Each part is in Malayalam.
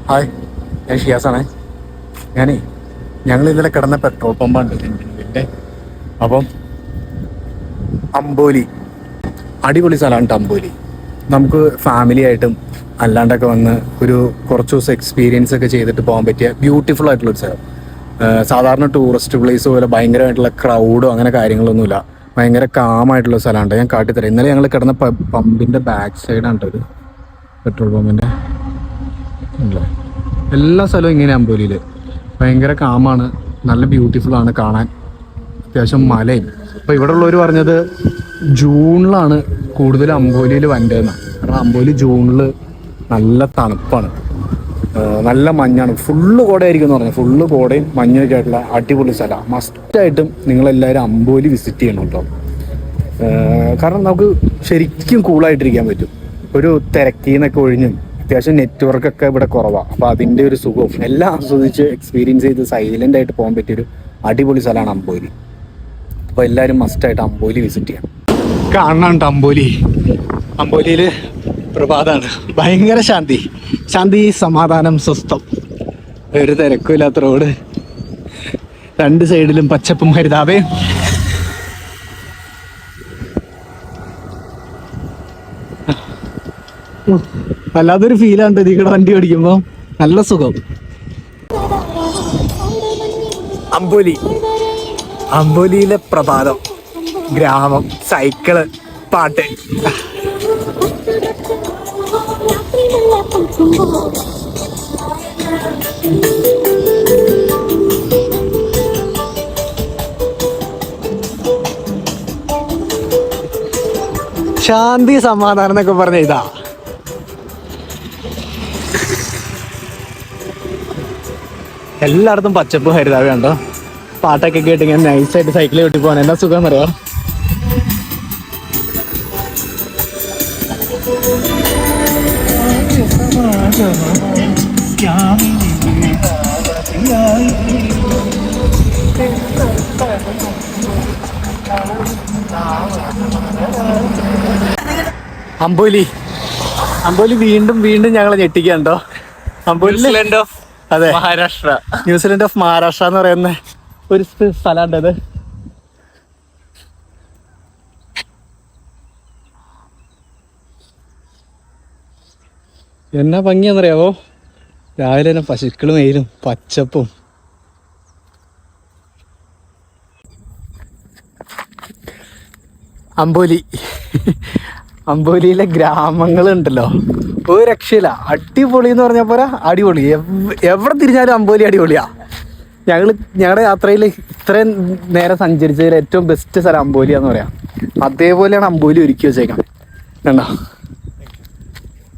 ഹായ്, ഞാൻ ഷിയാസാണേ. ഞങ്ങൾ ഇന്നലെ കിടന്ന പെട്രോൾ പമ്പാണ് എൻ്റെ. അപ്പം അമ്പോലി അടിപൊളി സ്ഥലമാണ് അമ്പോലി. നമുക്ക് ഫാമിലി ആയിട്ടും അല്ലാണ്ടൊക്കെ വന്ന് ഒരു കുറച്ച് ദിവസം എക്സ്പീരിയൻസ് ഒക്കെ ചെയ്തിട്ട് പോകാൻ പറ്റിയ ബ്യൂട്ടിഫുൾ ആയിട്ടുള്ളൊരു സ്ഥലം. സാധാരണ ടൂറിസ്റ്റ് പ്ലേസ് പോലെ ഭയങ്കരമായിട്ടുള്ള ക്രൗഡോ അങ്ങനെ കാര്യങ്ങളൊന്നുമില്ല. ഭയങ്കര കാമായിട്ടുള്ള സ്ഥലമാണ്. ഞാൻ കാട്ടിത്തരാം. ഇന്നലെ ഞങ്ങൾ കിടന്ന പമ്പിൻ്റെ ബാക്ക് സൈഡാണ് ഇത്, പെട്രോൾ പമ്പിൻ്റെ. എല്ലാ സ്ഥലവും ഇങ്ങനെ അമ്പോലിയിൽ ഭയങ്കര കാമാണ്, നല്ല ബ്യൂട്ടിഫുൾ ആണ് കാണാൻ. അത്യാവശ്യം മലയും. അപ്പോൾ ഇവിടെ ഉള്ളവർ പറഞ്ഞത് ജൂണിലാണ് കൂടുതൽ അമ്പോലിയിൽ വരേണ്ടതെന്നാണ്. കാരണം അമ്പോലി ജൂണിൽ നല്ല തണുപ്പാണ്, നല്ല മഞ്ഞാണ്, ഫുള്ള് കോടയായിരിക്കും എന്ന് പറഞ്ഞു. ഫുള്ള് കോടയും മഞ്ഞൊക്കെ ആയിട്ടുള്ള അടിപൊളി സ്ഥലമാണ്. മസ്റ്റായിട്ടും നിങ്ങളെല്ലാവരും അമ്പോലി വിസിറ്റ് ചെയ്യണം കേട്ടോ. കാരണം നമുക്ക് ശരിക്കും കൂളായിട്ടിരിക്കാൻ പറ്റും. ഒരു തിരക്കീന്നൊക്കെ ഒഴിഞ്ഞും അത്യാവശ്യം നെറ്റ്വർക്കൊക്കെ ഇവിടെ കുറവാണ്. അപ്പോൾ അതിൻ്റെ ഒരു സുഖവും എല്ലാം ആസ്വദിച്ച് എക്സ്പീരിയൻസ് ചെയ്ത് സൈലൻ്റ് ആയിട്ട് പോകാൻ പറ്റിയൊരു അടിപൊളി സ്ഥലമാണ് അമ്പോലി. അപ്പോൾ എല്ലാവരും മസ്റ്റായിട്ട് അമ്പോലി വിസിറ്റ് ചെയ്യണം. കാണാനുണ്ട് അമ്പോലി. അമ്പോലിയിൽ പ്രഭാതമാണ്. ഭയങ്കര ശാന്തി, സമാധാനം, സ്വസ്ഥം. ഒരു തിരക്കുമില്ലാത്ത റോഡ്, രണ്ട് സൈഡിലും പച്ചപ്പും ഹരിതാപയും. വല്ലാത്തൊരു ഫീലാണ് ഇതികൂടെ വണ്ടി ഓടിക്കുമ്പോൾ. നല്ല സുഖം. അമ്പോലിയിലെ പ്രഭാതം, ഗ്രാമം, സൈക്കിള്, പാട്ട്. ശാന്തി സമാധാനം എന്നൊക്കെ പറഞ്ഞ ഇതാ. എല്ലായിടത്തും പച്ചപ്പ് ഹരിതാവ് കണ്ടോ. പാട്ടൊക്കെ കേട്ട് ഇങ്ങനെ നൈസായിട്ട് സൈക്കിൾ ചവിട്ടി പോകാൻ എന്നാ സുഖം എന്നറിയാം. അമ്പോലി വീണ്ടും ഞങ്ങളെ ഞെട്ടിക്കണ്ടോ. അമ്പോലി അതെ, മഹാരാഷ്ട്ര, ന്യൂസിലൻഡ് ഓഫ് മഹാരാഷ്ട്ര എന്ന് പറയുന്ന ഒരു സ്ഥലമുണ്ട്. അത് എന്നാ ഭംഗിയാന്നറിയാവോ. രാവിലെ തന്നെ പശുക്കളും വെയിലും പച്ചപ്പും. അമ്പോലിയിലെ ഗ്രാമങ്ങളുണ്ടല്ലോ, ഒരു രക്ഷയില്ല. അടിപൊളി എന്ന് പറഞ്ഞാൽ പോരാ, അടിപൊളി. എവിടെ തിരിഞ്ഞാലും അമ്പോലി അടിപൊളിയാ. ഞങ്ങളുടെ യാത്രയിൽ ഇത്രയും നേരം സഞ്ചരിച്ചതിൽ ഏറ്റവും ബെസ്റ്റ് സ്ഥലം അമ്പോലിയാന്ന് പറയാം. അതേപോലെയാണ് അമ്പോലി ഒരുക്കി വെച്ചേക്കണം. കണ്ടോ,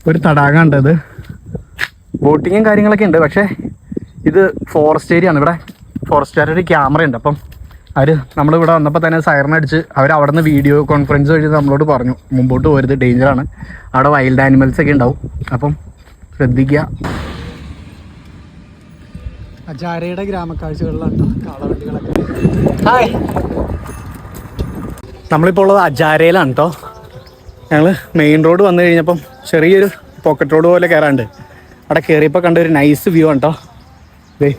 ഒരു തടാകം ഉണ്ട്. അത് ബോട്ടിങ്ങും കാര്യങ്ങളൊക്കെ ഉണ്ട്. പക്ഷേ ഇത് ഫോറസ്റ്റ് ഏരിയ ആണ്. ഇവിടെ ഫോറസ്റ്റുകാരുടെ ക്യാമറ ഉണ്ട്. അപ്പം അവർ നമ്മളിവിടെ വന്നപ്പോൾ തന്നെ സൈറനടിച്ച് അവിടെ നിന്ന് വീഡിയോ കോൺഫറൻസ് വഴി നമ്മളോട് പറഞ്ഞു മുമ്പോട്ട് പോരുത്, ഡേഞ്ചറാണ്, അവിടെ വൈൽഡ് ആനിമൽസ് ഒക്കെ ഉണ്ടാവും, അപ്പം ശ്രദ്ധിക്കുക. അജാരയുടെ ഗ്രാമക്കാഴ്ചകളിലാണ് കാളവണ്ടികളൊക്കെ. ഹായ്, നമ്മളിപ്പോൾ ഉള്ളത് അജാരയിലാണ് കേട്ടോ. ഞങ്ങൾ മെയിൻ റോഡ് വന്നു കഴിഞ്ഞപ്പം ചെറിയൊരു പോക്കറ്റ് റോഡ് പോലെ കയറാണ്ട്. അവിടെ കയറിയപ്പോൾ കണ്ട ഒരു നൈസ് വ്യൂ ആണ് കേട്ടോ. ദേ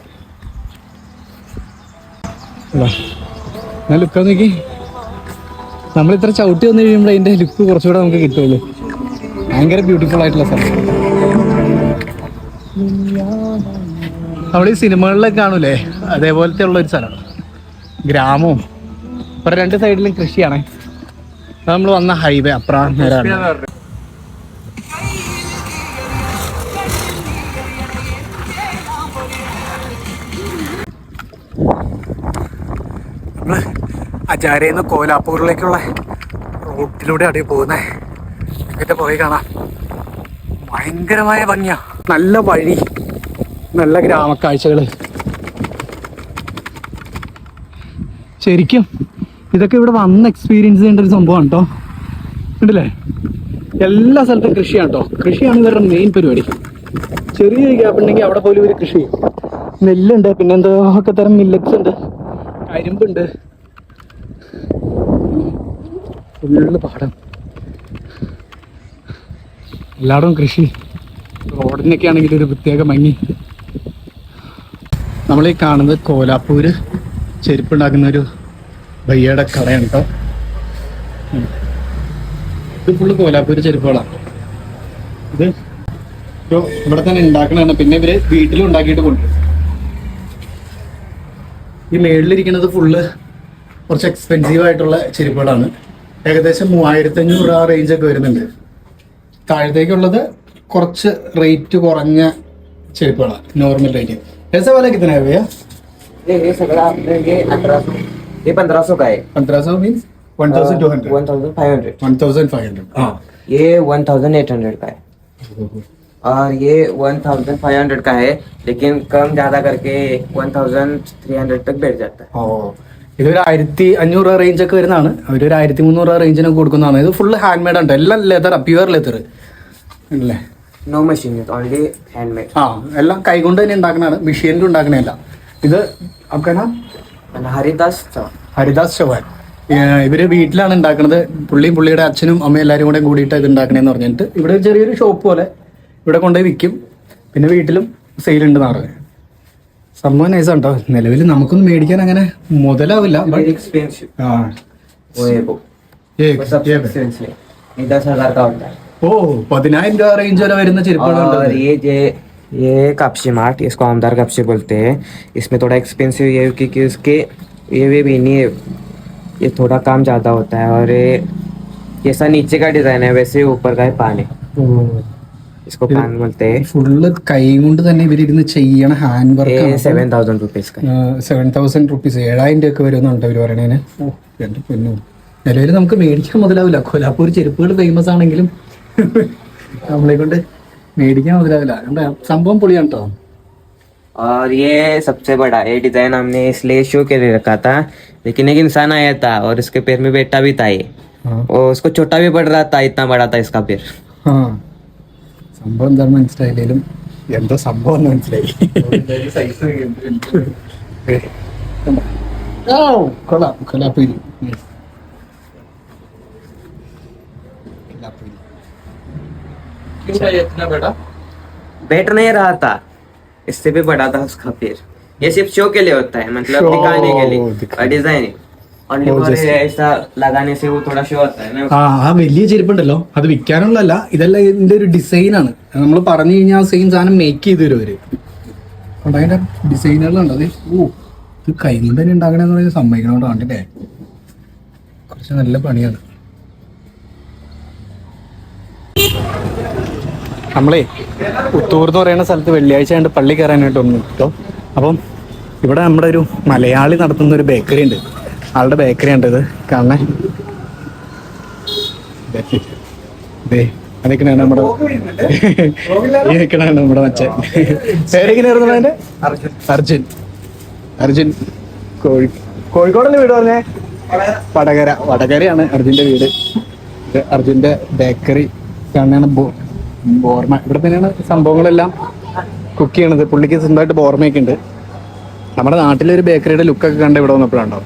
ഞാൻ ലുക്ക് നോക്കി. നമ്മളിത്ര ചവിട്ടി വന്നു കഴിയുമ്പോൾ അതിൻ്റെ ലുക്ക് കുറച്ചുകൂടെ നമുക്ക് കിട്ടുള്ളൂ. ഭയങ്കര ബ്യൂട്ടിഫുൾ ആയിട്ടുള്ള സ്ഥലം. നമ്മൾ ഈ സിനിമകളിലൊക്കെ കാണൂലേ, അതേപോലത്തെ ഉള്ളൊരു സ്ഥലം. ഗ്രാമവും ഇപ്പം രണ്ട് സൈഡിലും കൃഷിയാണേ. നമ്മൾ വന്ന ഹൈവേ അപ്പുറം നേരാണ്. നമ്മൾ അജാരയിൽ നിന്ന് കോലാപ്പൂരിലേക്കുള്ള റോഡിലൂടെ അടി പോകുന്നേ. ഇതിൻ്റെ പുറകെ കാണാം, ഭയങ്കരമായ ഭംഗിയാ. നല്ല വഴി, നല്ല ഗ്രാമക്കാഴ്ചകൾ. ശരിക്കും ഇതൊക്കെ ഇവിടെ വന്ന് എക്സ്പീരിയൻസ് ചെയ്യേണ്ട ഒരു സംഭവമാണ് കേട്ടോ. ഉണ്ടല്ലേ, എല്ലാ സ്ഥലത്തും കൃഷിയാണ് കേട്ടോ. കൃഷിയാണ് ഇവരുടെ മെയിൻ പരിപാടി. ചെറിയ ഗ്യാപ്പ് ഉണ്ടെങ്കിൽ അവിടെ പോലും ഒരു കൃഷി. നെല്ലുണ്ട്, പിന്നെ എന്തൊക്കെ തരം മില്ലറ്റ്സ് ഉണ്ട്, കരിമ്പുണ്ട്, ഫുള്ള് പാടം, എല്ലായിടവും കൃഷി. റോഡിനൊക്കെ ആണെങ്കിൽ ഒരു പ്രത്യേക ഭംഗി. നമ്മളീ കാണുന്നത് കോലാപ്പൂര് ചെരുപ്പുണ്ടാക്കുന്ന ഒരു ഭയ്യയുടെ കടയാണ് കേട്ടോ. ഇത് ഫുള്ള് കോലാപ്പൂര് ചെരുപ്പുകളാണ്. ഇത് ഇവിടെ തന്നെ ഉണ്ടാക്കണതാണ്. പിന്നെ ഇവര് വീട്ടിലും ഉണ്ടാക്കിയിട്ട് കൊണ്ടുവരും. ഈ മേളിലിരിക്കുന്നത് ഫുള്ള് കുറച്ച് എക്സ്പെൻസീവ് ആയിട്ടുള്ള ചെരുപ്പുകളാണ്. ഏകദേശം 3500 രൂപ റേഞ്ചൊക്കെ വരുന്നുണ്ട്. താഴത്തേക്കുള്ളത് കുറച്ച് റേറ്റ് കുറഞ്ഞ ചെരുപ്പുകളാണ്, നോർമൽ റേറ്റ്. ऐसा वाला कितना है भैया? ये सगड़ा ये 1800, ये 1500 का है. 1500 मीन्स 1200 1500. 1500. हाँ, ये 1800 का है और ये 1500 का है, लेकिन कम ज्यादा करके 1300 तक बैठ जाता है. ഓ ഇതൊരു 1500 രൂപ റേഞ്ച് ഒക്കെ വരുന്നതാണ്. അവരൊരു 1300 രൂപ റേഞ്ചിനൊക്കെ കൊടുക്കുന്നതാണ്. ഇത് ഫുള്ള് ഹാൻഡ് മെയ്ഡ് ആണ്, എല്ലാം ലെതർ, പ്യുവർ ലെതർ അല്ലേ? नो मशीन है, ओनली हैंडमेड. ആ എല്ലാം കൈകൊണ്ട് തന്നെ ഉണ്ടാക്കണതാണ്, മെഷീനിൽ ഉണ്ടാക്കണല്ല. ഇത് आपका हरिदास चौहान. ഹരിദാസ് ചൗഹാൻ. ഇവര് വീട്ടിലാണ് ഉണ്ടാക്കുന്നത്. പുള്ളിയും പുള്ളിയുടെ അച്ഛനും അമ്മയും എല്ലാവരും കൂടെ കൂടിയിട്ട് ഇത് ഉണ്ടാക്കണേന്ന് പറഞ്ഞിട്ട് ഇവിടെ ഒരു ചെറിയൊരു ഷോപ്പ് പോലെ ഇവിടെ കൊണ്ടുപോയി വിൽക്കും. പിന്നെ വീട്ടിലും സെയിലുണ്ട് നാറ്. സംഭവം നൈസാണ് കേട്ടോ. നിലവിൽ നമുക്കൊന്നും മേടിക്കാൻ അങ്ങനെ മുതലാവില്ല. एक्सपेंसिव ആ वो है वो सबसे एक्सपेंसिव, ये 10,000 का होता है. ഓ 10,000 രൂപ റേഞ്ച് വരെ വരുന്ന और ചെരുപ്പുകളുണ്ട്. ये कपशी मार्ट, इसको आमदार कपशी बोलते हैं. इसमें थोड़ा एक्सपेंसिव ये है क्योंकि उसके ये भी नहीं है, ये थोड़ा काम ज़्यादा होता है. और ये जैसा नीचे का डिज़ाइन है वैसे ऊपर का है पान है, इसको पान बोलते हैं. ഫുള്ള് കൈ കൊണ്ട് തന്നെ ഇവരിരുന്ന് ചെയ്യണ ഹാൻഡ് ये വർക്ക്. 7,000 रुपीज़ का है. 7,000 രുപ്പീസ്, 7,000 രൂപ ഒക്കെ വരുന്നുണ്ട് അവർ പറയണേന്. ഓ എൻ്റെ പൊന്നു, നിലവിൽ നമുക്ക് മേടിക്കാൻ മുതലാവില്ല. കൊലാപ്പൂർ ചെരുപ്പുകൾ ഫേമസ് ആണെങ്കിലും നമ്മളെ കൊണ്ട് മേടിക്കാൻ മുതലാവില്ല. സംഭവം പൊളിയാണ് കേട്ടോ. और ये सबसे बड़ा ये डिज़ाइन हमने इसलिए शो के लिए रखा था, लेकिन एक इंसान आया था और इसके पैर में बैठा भी था ये, और उसको छोटा भी पड़ रहा था, इतना बड़ा था इसका पैर. ആ സംഭവം എന്താണെന്ന് മനസ്സിലായില്ലേലും എന്തോ സംഭവം എന്ന് മനസ്സിലായി. ഓ കൊള്ളാം, കൊലാപ്പൂരി. बैठ नहीं रहा था, इससे भी बड़ा था उसका पैर. ये सिर्फ शो के लिए होता है, मतलब Show, दिखाने के लिए. दिखाने. और design only Oh, for just- ऐसा लगाने से वो थोड़ा शो होता है ना. ആ വലിയ ചെരുപ്പുണ്ടല്ലോ, അത് വിൽക്കാനുള്ളതല്ല, ഇതെല്ലാം ഇതിന്റെ ഒരു ഡിസൈനാണ്. നമ്മൾ പറഞ്ഞു കഴിഞ്ഞാൽ ആ സെയിം സാധനം മേക്ക് ചെയ്ത് തരും അവര്. അതുകൊണ്ട് അതിന്റെ ഡിസൈനുകളുണ്ട്. അത് ഓ ഇത് കൈ കൊണ്ട് തന്നെ ഉണ്ടാക്കണമെന്ന് പറയുന്നത് സമ്മതിക്കണോണ്ട് കണ്ടില്ലേ, കുറച്ച് നല്ല പണിയാണ്. നമ്മളേ പുത്തൂർ എന്ന് പറയുന്ന സ്ഥലത്ത് വെള്ളിയാഴ്ച ആയിട്ട് പള്ളി കയറാനായിട്ട് ഒന്ന് കേട്ടോ. അപ്പം ഇവിടെ നമ്മുടെ ഒരു മലയാളി നടത്തുന്ന ഒരു ബേക്കറി ഉണ്ട്. ആളുടെ ബേക്കറി ഉണ്ട് ഇത് കാണണേ. അതൊക്കെയാണ് നമ്മുടെ ഈ നിൽക്കണാണ് നമ്മുടെ മച്ചൻ. പേരെങ്ങനെയായിരുന്നു അതിന്റെ? അർജുൻ. അർജുൻ കോഴിക്കോടല്ലേ വീട് പറഞ്ഞേ? വടകരയാണ് അർജുന്റെ വീട്. ഇത് അർജുന്റെ ബേക്കറി കാണാണ്. ബോർമ ഇവിടെ തന്നെയാണ് സംഭവങ്ങളെല്ലാം കുക്ക് ചെയ്യണത്. പുള്ളിക്ക് സ്വന്തമായിട്ട് ബോർമയൊക്കെ ഉണ്ട്. നമ്മുടെ നാട്ടിലൊരു ബേക്കറിയുടെ ലുക്കൊക്കെ കണ്ട് ഇവിടെ വന്നപ്പോഴുണ്ടോ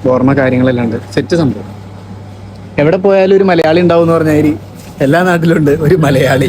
ബോർമ കാര്യങ്ങളെല്ലാം ഉണ്ട്. സെറ്റ് സംഭവം. എവിടെ പോയാലും ഒരു മലയാളി ഉണ്ടാവും എന്ന് പറഞ്ഞാൽ എല്ലാ നാട്ടിലുണ്ട് ഒരു മലയാളി.